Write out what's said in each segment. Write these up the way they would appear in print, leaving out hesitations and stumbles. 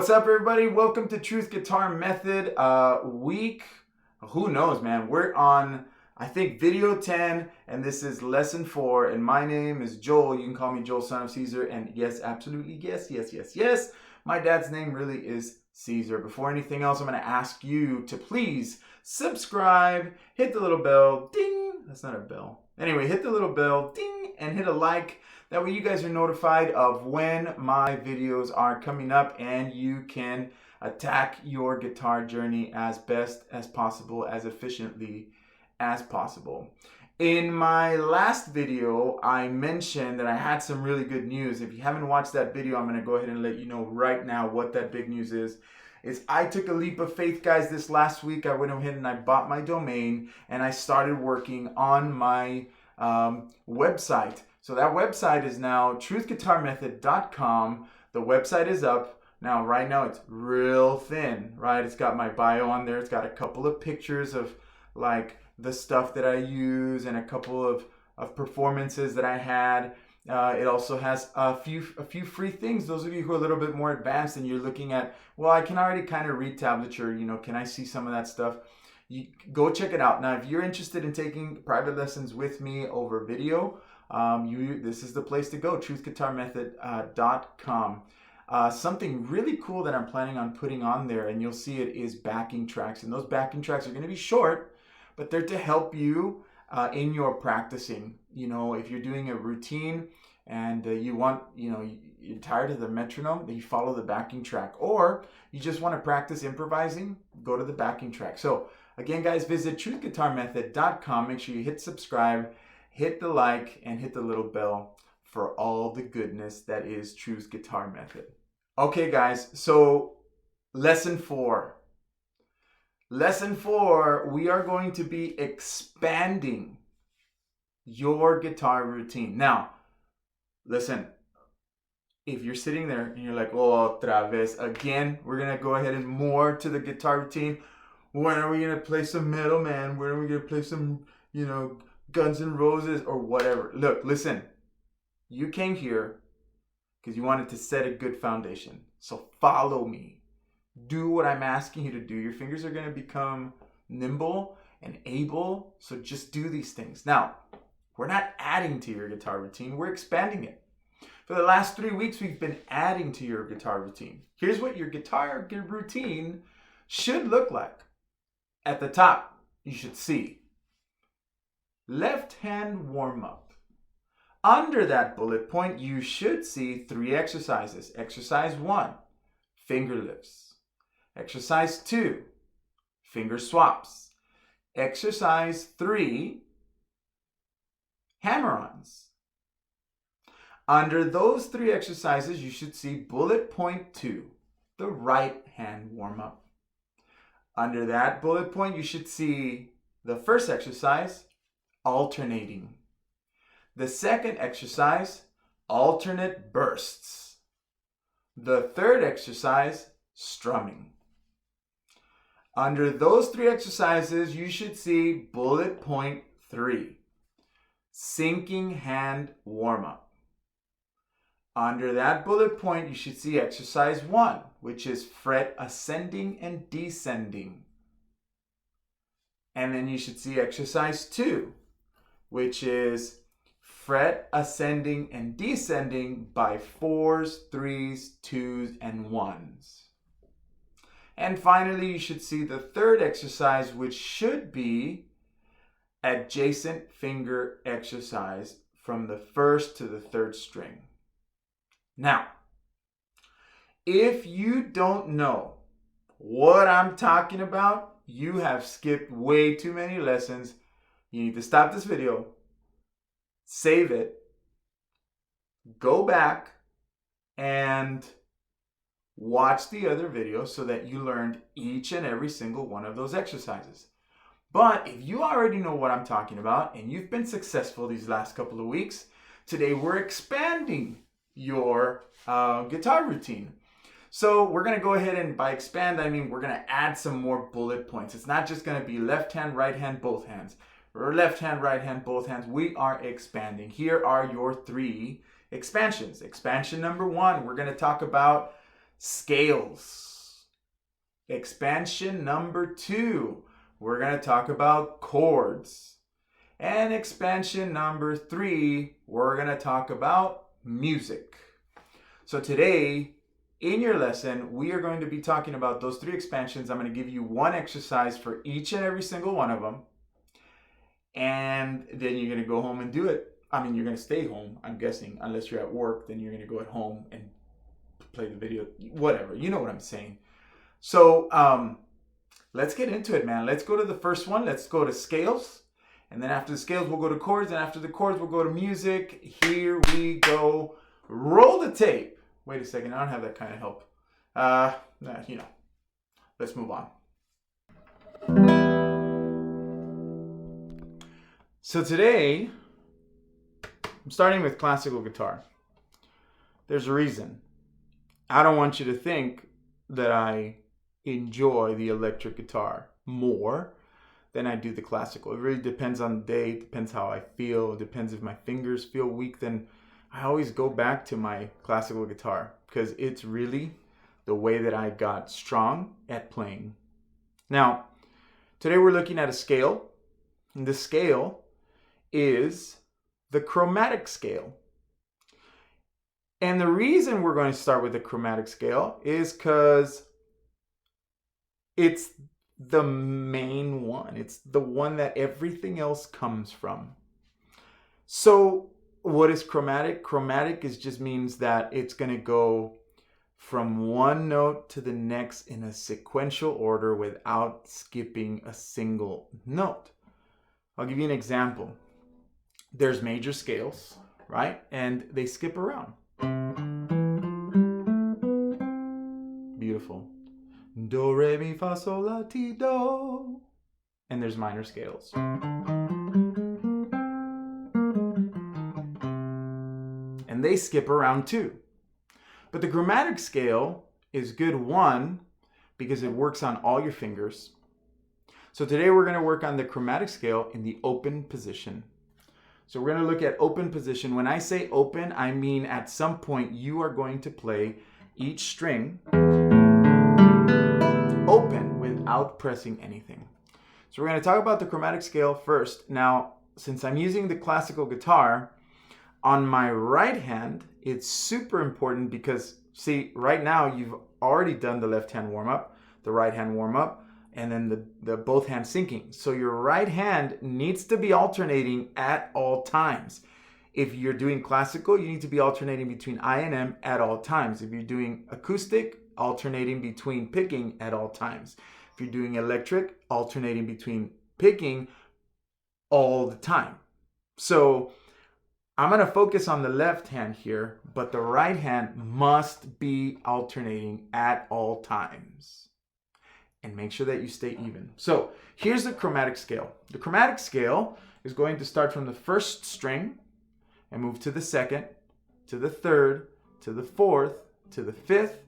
What's up, everybody? Welcome to Truth Guitar Method week. Who knows, man? We're on, I think, video 10, and this is lesson 4. And my name is Joel. You can call me Joel, son of Cesar. And yes, absolutely, yes. My dad's name really is Cesar. Before anything else, I'm going to ask you to please subscribe, hit the little bell, ding. That's not a bell. Anyway, hit the little bell, ding, and hit a like. That way you guys are notified of when my videos are coming up, and you can attack your guitar journey as best as possible, as efficiently as possible. In my last video, I mentioned that I had some really good news. If you haven't watched that video, I'm going to go ahead and let you know right now what that big news is. I took a leap of faith, guys. This last week, I went ahead and I bought my domain, and I started working on my website. So that website is now truthguitarmethod.com. The website is up. Now, right now, it's real thin, right? It's got my bio on there. It's got a couple of pictures of like the stuff that I use and a couple of performances that I had. It also has a few free things. Those of you who are a little bit more advanced and you're looking at, well, I can already kind of read tablature, can I see some of that stuff? You go check it out. Now, if you're interested in taking private lessons with me over video, this is the place to go, truthguitarmethod.com. Something really cool that I'm planning on putting on there, and you'll see it, is backing tracks. And those backing tracks are going to be short, but they're to help you in your practicing. If you're doing a routine and you're tired of the metronome, then you follow the backing track. Or you just want to practice improvising, go to the backing track. So again, guys, visit truthguitarmethod.com. Make sure you hit subscribe, hit the like, and hit the little bell for all the goodness that is Truth Guitar Method. Okay, guys, so lesson 4. Lesson 4, we are going to be expanding your guitar routine. Now, listen, if you're sitting there and you're like, oh, otra vez, again, we're going to go ahead and more to the guitar routine. When are we going to play some metal, man? When are we going to play some, Guns N' Roses or whatever? Look, listen, you came here because you wanted to set a good foundation. So follow me. Do what I'm asking you to do. Your fingers are going to become nimble and able. So just do these things. Now, we're not adding to your guitar routine. We're expanding it. For the last 3 weeks, we've been adding to your guitar routine. Here's what your guitar routine should look like. At the top, you should see left hand warm up. Under that bullet point, you should see 3 exercises. Exercise 1, finger lifts. Exercise 2, finger swaps. Exercise 3, hammer-ons. Under those 3 exercises, you should see bullet point 2, the right hand warm up. Under that bullet point, you should see the first exercise, alternating. The second exercise, alternate bursts. The third exercise, strumming. Under those 3 exercises, you should see bullet point 3, sinking hand warm-up. Under that bullet point, you should see exercise 1, which is fret ascending and descending. And then you should see exercise 2, which is fret ascending and descending by 4s, 3s, 2s, and 1s. And finally, you should see the third exercise, which should be adjacent finger exercise from the 1st to the 3rd string. Now, if you don't know what I'm talking about, you have skipped way too many lessons. You need to stop this video, save it, go back, and watch the other videos so that you learned each and every single one of those exercises. But if you already know what I'm talking about and you've been successful these last couple of weeks, today we're expanding your guitar routine. So we're going to go ahead and, by expand, I mean we're going to add some more bullet points. It's not just going to be left hand, right hand, both hands. Or left hand, right hand, both hands. We are expanding. Here are your 3 expansions. Expansion number 1, we're going to talk about Scales. Expansion number 2, we're going to talk about chords. And expansion number 3, we're going to talk about music. So today, in your lesson, we are going to be talking about those 3 expansions. I'm going to give you one exercise for each and every single one of them. And then you're going to go home and do it. I mean, you're going to stay home, I'm guessing, unless you're at work, then you're going to go at home and play the video, whatever. You know what I'm saying. So let's get into it, man. Let's go to the first one. Let's go to scales. And then after the scales, we'll go to chords. And after the chords, we'll go to music. Here we go. Roll the tape. Wait a second. I don't have that kind of help. Let's move on. So today, I'm starting with classical guitar. There's a reason. I don't want you to think that I enjoy the electric guitar more than I do the classical. It really depends on the day. It depends how I feel. It depends if my fingers feel weak. Then I always go back to my classical guitar because it's really the way that I got strong at playing. Now, today we're looking at a scale. And the scale is the chromatic scale. And the reason we're going to start with the chromatic scale is because it's the main one. It's the one that everything else comes from. So what is chromatic? Chromatic just means that it's going to go from one note to the next in a sequential order without skipping a single note. I'll give you an example. There's major scales, right? And they skip around. Beautiful. Do, re, mi, fa, sol, la, ti, do. And there's minor scales. And they skip around too. But the chromatic scale is good, one, because it works on all your fingers. So today we're going to work on the chromatic scale in the open position. So we're going to look at open position. When I say open, I mean at some point you are going to play each string open without pressing anything. So we're going to talk about the chromatic scale first. Now, since I'm using the classical guitar, on my right hand, it's super important because, see, right now you've already done the left hand warm-up, the right hand warm-up, and then the both hands syncing. So your right hand needs to be alternating at all times. If you're doing classical, you need to be alternating between I and M at all times. If you're doing acoustic, alternating between picking at all times. If you're doing electric, alternating between picking all the time. So I'm going to focus on the left hand here, but the right hand must be alternating at all times. And make sure that you stay even. So here's the chromatic scale. The chromatic scale is going to start from the first string and move to the second, to the third, to the fourth, to the fifth,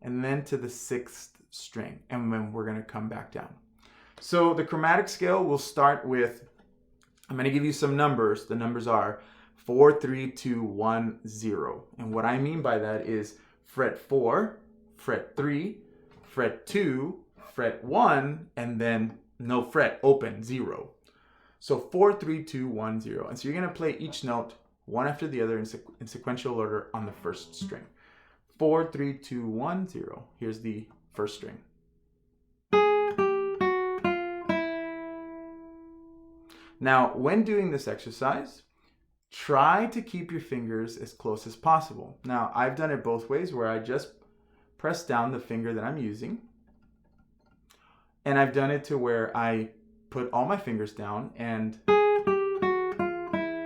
and then to the sixth string. And then we're going to come back down. So the chromatic scale will start with, I'm going to give you some numbers. The numbers are 4, 3, 2, 1, 0. And what I mean by that is fret 4, fret 3, fret 2, fret 1, and then no fret, open, 0. So 4, 3, 2, 1, 0. And so you're going to play each note one after the other in sequential order on the first string. 4, 3, 2, 1, 0. Here's the first string. Now, when doing this exercise, try to keep your fingers as close as possible. Now, I've done it both ways where I just press down the finger that I'm using. And I've done it to where I put all my fingers down and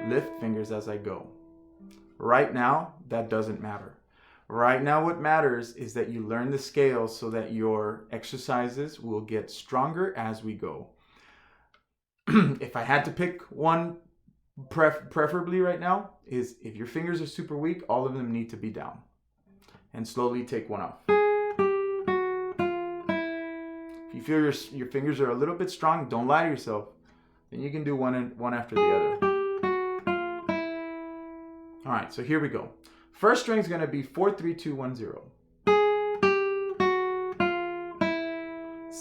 lift fingers as I go. Right now, that doesn't matter. Right now, what matters is that you learn the scales so that your exercises will get stronger as we go. If I had to pick one, preferably right now, is if your fingers are super weak, all of them need to be down. And slowly take one off. If you feel your fingers are a little bit strong, don't lie to yourself. Then you can do one after the other. All right, so here we go. First string is going to be 4, 3, 2, 1, 0.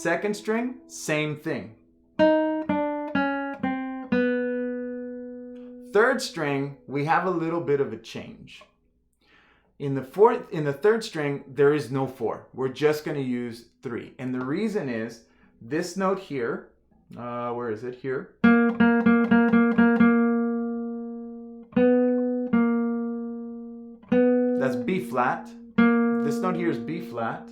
second string, same thing. Third string, we have a little bit of a change. In the third string, there is no 4. We're just going to use 3. And the reason is this note here, where is it? Here. That's B flat. This note here is B flat.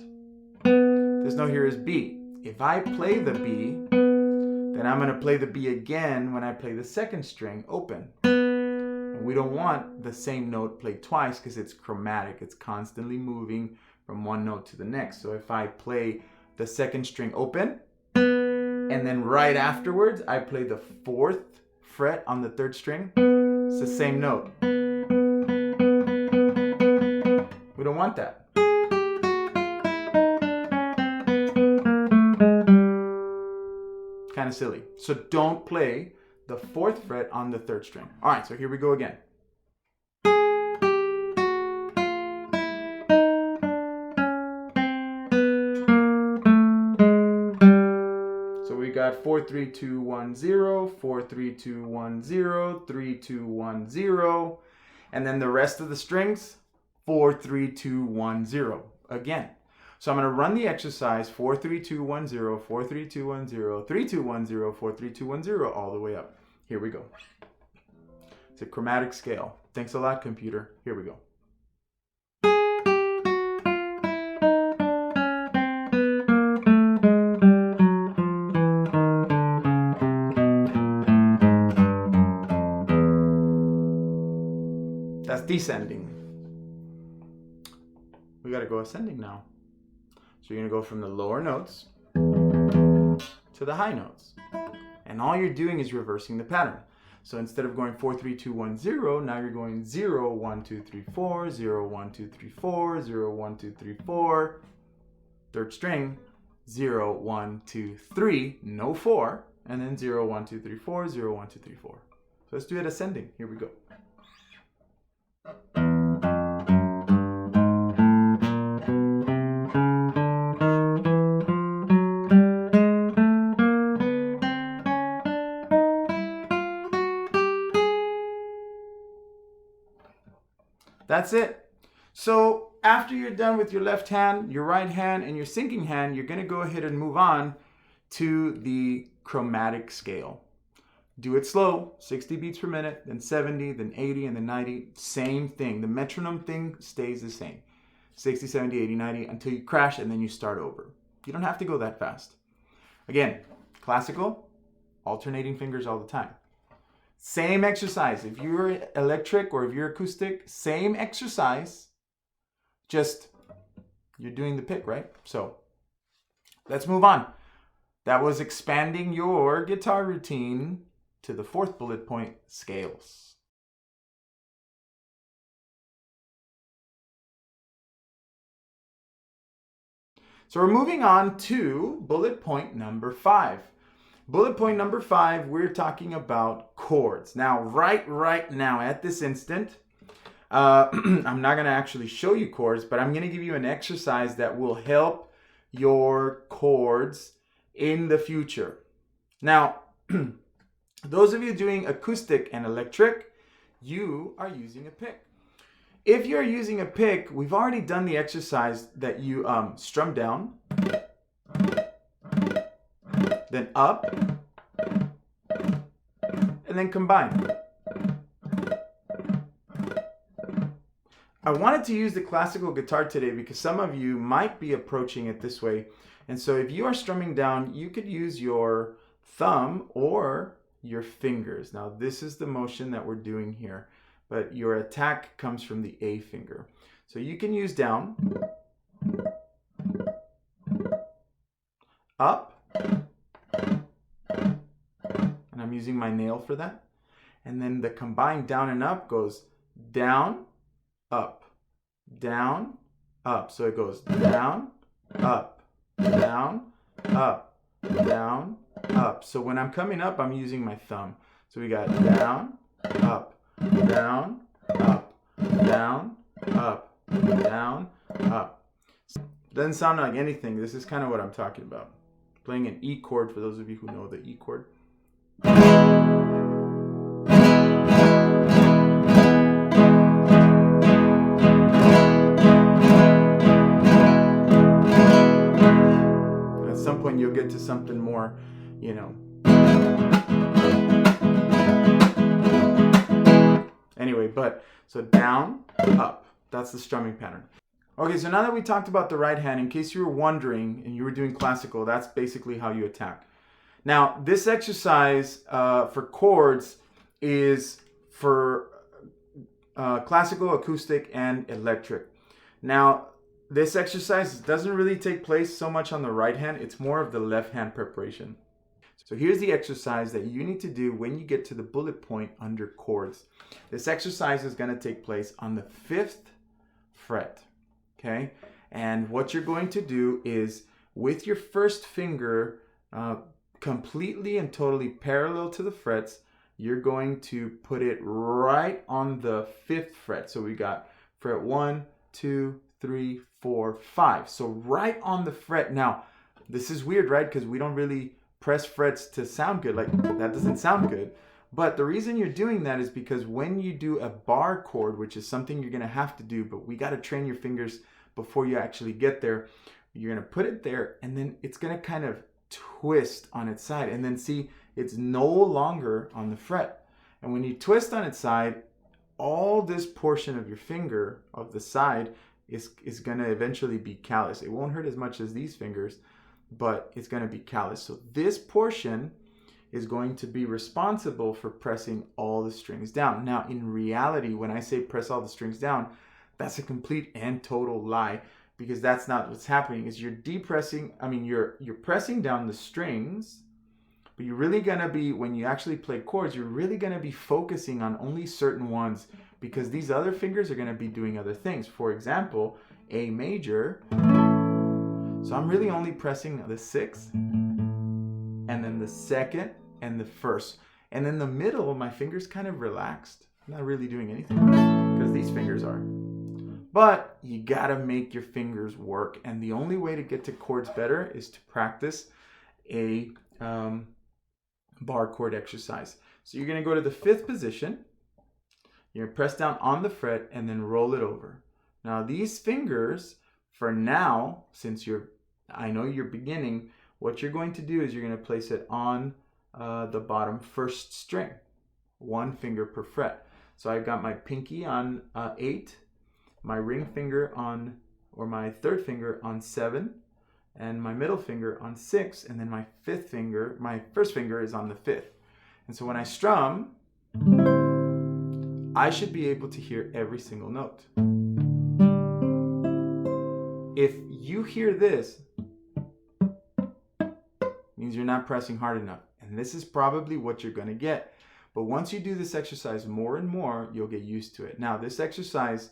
This note here is B. If I play the B, then I'm going to play the B again when I play the second string open. And we don't want the same note played twice because it's chromatic. It's constantly moving from one note to the next. So if I play the second string open, and then right afterwards I play the 4th fret on the 3rd string, it's the same note. We don't want that. Kind of silly. So don't play the 4th fret on the 3rd string. All right, so here we go again. So we got 4 3 2 1 0, 4 3 2 1 0, 3 2 1 0, and then the rest of the strings 4 3 2 1 0 again. So I'm going to run the exercise 4 3 2 1 0, 4 3 2 1 0, 3 2 1 0, 4 3 2 1 0 all the way up. Here we go. It's a chromatic scale. Thanks a lot, computer. Here we go. That's descending. We got to go ascending now. So you're going to go from the lower notes to the high notes. And all you're doing is reversing the pattern. So instead of going 4 3 2 1 0, now you're going 0 1 2 3 4, 0 1 2 3 4, 0 1 2 3 4. Third string, 0 1 2 3, no 4, and then 0 1 2 3 4, 0 1 2 3 4. So let's do it ascending. Here we go. That's it. So after you're done with your left hand, your right hand, and your sinking hand, you're going to go ahead and move on to the chromatic scale. Do it slow, 60 beats per minute, then 70, then 80, and then 90. Same thing. The metronome thing stays the same. 60, 70, 80, 90, until you crash, and then you start over. You don't have to go that fast. Again, classical, alternating fingers all the time. Same exercise. If you're electric or if you're acoustic, same exercise, just you're doing the pick, right? So let's move on. That was expanding your guitar routine to the 4th bullet point, scales. So we're moving on to bullet point number 5. Bullet point number 5, we're talking about chords. Now, right now, at this instant, I'm not going to actually show you chords, but I'm going to give you an exercise that will help your chords in the future. Now, those of you doing acoustic and electric, you are using a pick. If you're using a pick, we've already done the exercise that you strum down, then up, and then combine. I wanted to use the classical guitar today because some of you might be approaching it this way. And so if you are strumming down, you could use your thumb or your fingers. Now this is the motion that we're doing here, but your attack comes from the A finger. So you can use down, up, and I'm using my nail for that. And then the combined down and up goes down, up, down, up. So it goes down, up, down, up, down, up. So when I'm coming up, I'm using my thumb. So we got down, up, down, up, down, up, down, up. Doesn't sound like anything. This is kind of what I'm talking about. playing an E chord for those of you who know the E chord. At some point you'll get to something more, you know. Anyway, but so down, up. That's the strumming pattern. Okay, so now that we talked about the right hand, in case you were wondering and you were doing classical, that's basically how you attack. Now, this exercise for chords is for classical, acoustic, and electric. Now, this exercise doesn't really take place so much on the right hand. It's more of the left hand preparation. So here's the exercise that you need to do when you get to the bullet point under chords. This exercise is going to take place on the 5th fret. Okay, and what you're going to do is with your first finger completely and totally parallel to the frets, you're going to put it right on the 5th fret. So we got fret 1, 2, 3, 4, 5. So right on the fret. Now, this is weird, right? Because we don't really press frets to sound good. Like, that doesn't sound good. But the reason you're doing that is because when you do a bar chord, which is something you're going to have to do, but we got to train your fingers before you actually get there, you're going to put it there and then it's going to kind of twist on its side. And then see, it's no longer on the fret. And when you twist on its side, all this portion of your finger of the side is going to eventually be callous. It won't hurt as much as these fingers, but it's going to be callous. So this portion is going to be responsible for pressing all the strings down. Now, in reality, when I say press all the strings down, that's a complete and total lie, because that's not what's happening. Is you're you're pressing down the strings, but you're really gonna be, when you actually play chords, you're really gonna be focusing on only certain ones, because these other fingers are gonna be doing other things. For example, A major. So I'm really only pressing the 6th, and then the 2nd, and the 1st. And in the middle, my fingers kind of relaxed. I'm not really doing anything, because these fingers are. But you gotta make your fingers work. And the only way to get to chords better is to practice a bar chord exercise. So you're gonna go to the 5th position. You're gonna press down on the fret and then roll it over. Now these fingers, for now, since I know you're beginning, what you're going to do is you're gonna place it on the bottom 1st string, 1 finger per fret. So I've got my pinky on 8, my ring finger on, or my 3rd finger on 7, and my middle finger on 6, and then my 5th finger, my 1st finger is on the 5th. And so when I strum, I should be able to hear every single note. If you hear this, it means you're not pressing hard enough. And this is probably what you're going to get. But once you do this exercise more and more, you'll get used to it. Now, this exercise,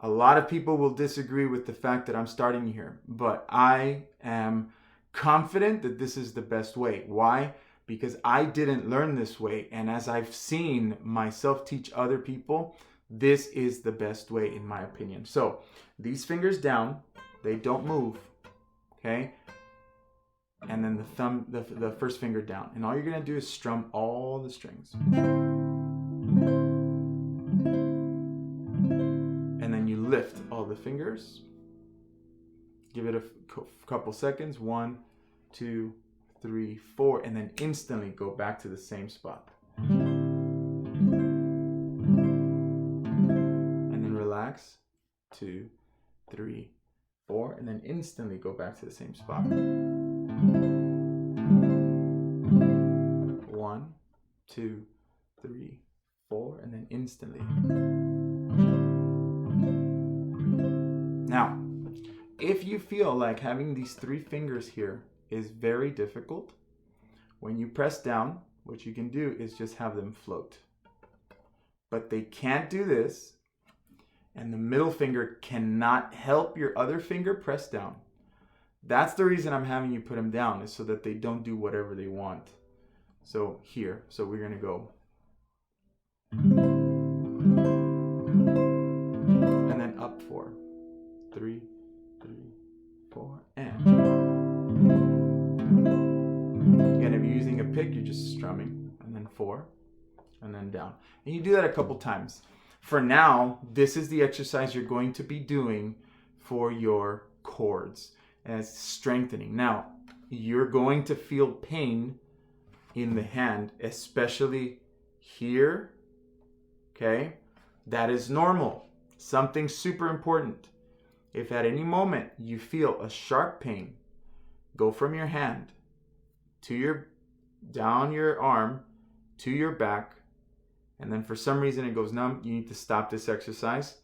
a lot of people will disagree with the fact that I'm starting here, but I am confident that this is the best way. Why? Because I didn't learn this way, and as I've seen myself teach other people, this is the best way in my opinion. So these fingers down, they don't move, okay? And then the thumb, the 1st finger down, and all you're gonna do is strum all the strings. Lift all the fingers. Give it a couple seconds. 1, 2, 3, 4, and then instantly go back to the same spot. And then relax. 2, 3, 4, and then instantly go back to the same spot. 1, 2, 3, 4, and then instantly. Now, if you feel like having these 3 fingers here is very difficult, when you press down, what you can do is just have them float. But they can't do this, and the middle finger cannot help your other finger press down. That's the reason I'm having you put them down, is so that they don't do whatever they want. So here, so we're gonna go. And then up 4. 3, 3, 4, and using a pick, you're just strumming, and then 4, and then down. And you do that a couple times. For now, this is the exercise you're going to be doing for your chords, as strengthening. Now, you're going to feel pain in the hand, especially here, okay? That is normal. Something super important. If at any moment you feel a sharp pain, go from your hand to your, down your arm, to your back, and then for some reason it goes numb, you need to stop this exercise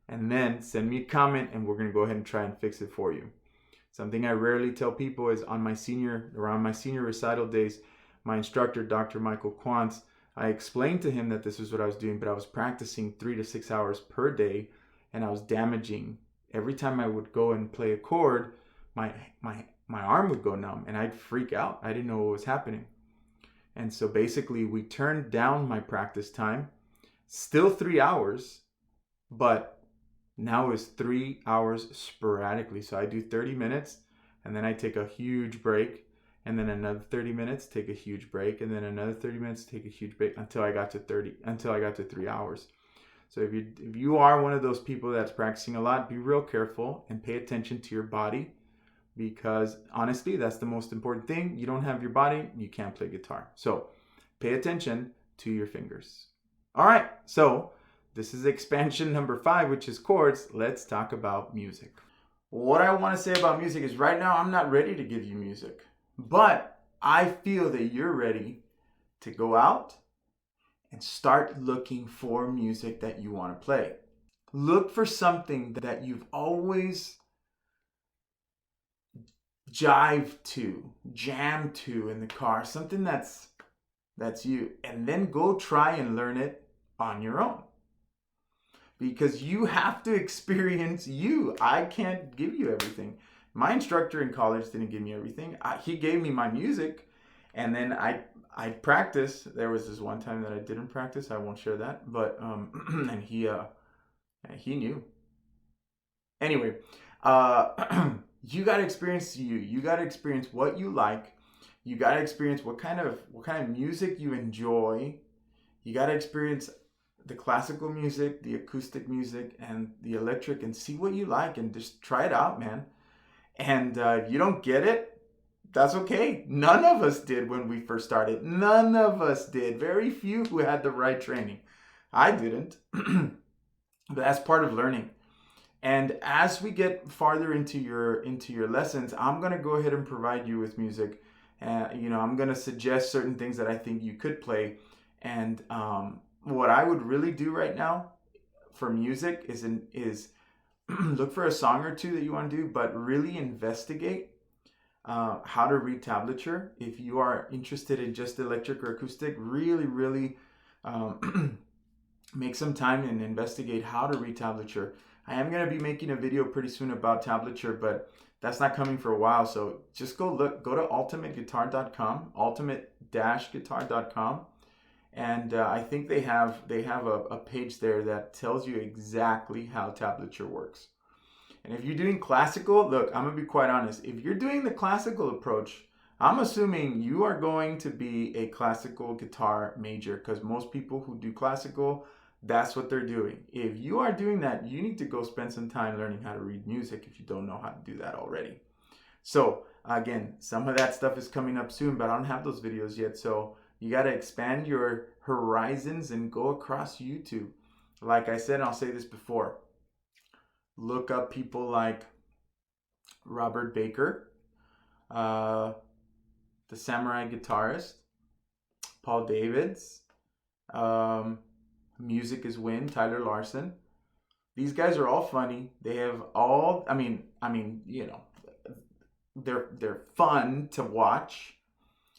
and then send me a comment and we're going to go ahead and try and fix it for you. Something I rarely tell people is around my senior recital days, my instructor, Dr. Michael Quantz, I explained to him that this is what I was doing, but I was practicing 3 to 6 hours per day and I was damaging. Every time I would go and play a chord, my arm would go numb and I'd freak out. I didn't know what was happening. And so basically we turned down my practice time, still 3 hours, but now it's 3 hours sporadically. So I do 30 minutes and then I take a huge break, and then another 30 minutes, take a huge break, and then another 30 minutes, take a huge break until I got to 3 hours. So if you are one of those people that's practicing a lot, be real careful and pay attention to your body, because honestly, that's the most important thing. You don't have your body, you can't play guitar. So pay attention to your fingers. All right, so this is expansion number 5, which is chords. Let's talk about music. What I want to say about music is right now I'm not ready to give you music, but I feel that you're ready to go out and start looking for music that you want to play. Look for something that you've always jam to in the car, something that's you, and then go try and learn it on your own. Because you have to experience you. I can't give you everything. My instructor in college didn't give me everything. He gave me my music, and then I practiced. There was this one time that I didn't practice. I won't share that, but and he knew. Anyway, you got to experience you. You got to experience what you like. You got to experience what kind of music you enjoy. You got to experience the classical music, the acoustic music, and the electric, and see what you like and just try it out, man. And if you don't get it, that's okay. None of us did when we first started. None of us did. Very few who had the right training. I didn't. But that's part of learning. And as we get farther into your lessons, I'm going to go ahead and provide you with music. I'm going to suggest certain things that I think you could play. And what I would really do right now for music is look for a song or two that you want to do, but really investigate how to read tablature. If you are interested in just electric or acoustic, really make some time and investigate how to read tablature. I am going to be making a video pretty soon about tablature, but that's not coming for a while. So just go to ultimateguitar.com, ultimate-guitar.com. And I think they have a page there that tells you exactly how tablature works. And if you're doing classical, look, I'm going to be quite honest. If you're doing the classical approach, I'm assuming you are going to be a classical guitar major, because most people who do classical, that's what they're doing. If you are doing that, you need to go spend some time learning how to read music if you don't know how to do that already. So again, some of that stuff is coming up soon, but I don't have those videos yet. So you got to expand your horizons and go across YouTube. Like I said, and I'll say this before, look up people like Robert Baker, the Samurai guitarist, Paul Davids, Music is Win, Tyler Larson. These guys are all funny. They have all, they're fun to watch.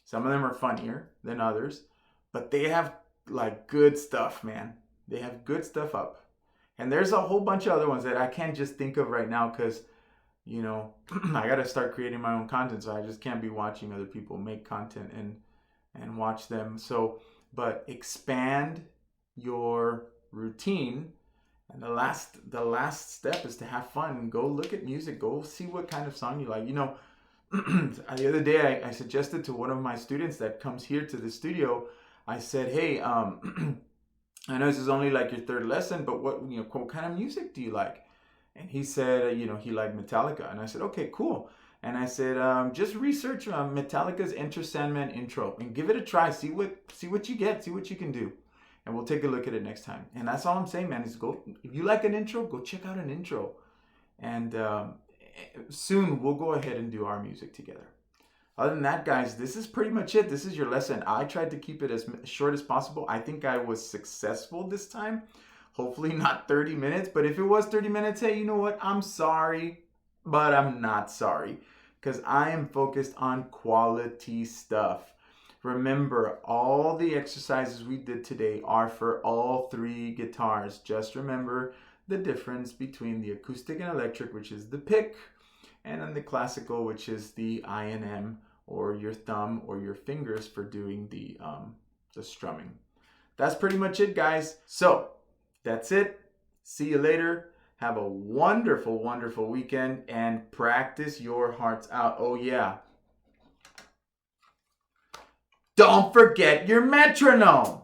Some of them are funnier than others, but they have like good stuff, man. They have good stuff up. And there's a whole bunch of other ones that I can't just think of right now because, I got to start creating my own content. So I just can't be watching other people make content and watch them. So, but expand your routine. And the last step is to have fun and go look at music. Go see what kind of song you like. the other day I suggested to one of my students that comes here to the studio, I said, hey, I know this is only like your third lesson, but what kind of music do you like? And he said, he liked Metallica. And I said, okay, cool. And I said, just research Metallica's Enter Sandman intro and give it a try. See what you get. See what you can do. And we'll take a look at it next time. And that's all I'm saying, man, is go. If you like an intro, go check out an intro. And soon we'll go ahead and do our music together. Other than that, guys, this is pretty much it. This is your lesson. I tried to keep it as short as possible. I think I was successful this time. Hopefully not 30 minutes. But if it was 30 minutes, hey, you know what? I'm sorry, but I'm not sorry. Because I am focused on quality stuff. Remember, all the exercises we did today are for all three guitars. Just remember the difference between the acoustic and electric, which is the pick, and then the classical, which is the INM, or your thumb or your fingers for doing the strumming. That's pretty much it, guys. So that's it. See you later. Have a wonderful, wonderful weekend and practice your hearts out. Oh yeah. Don't forget your metronome.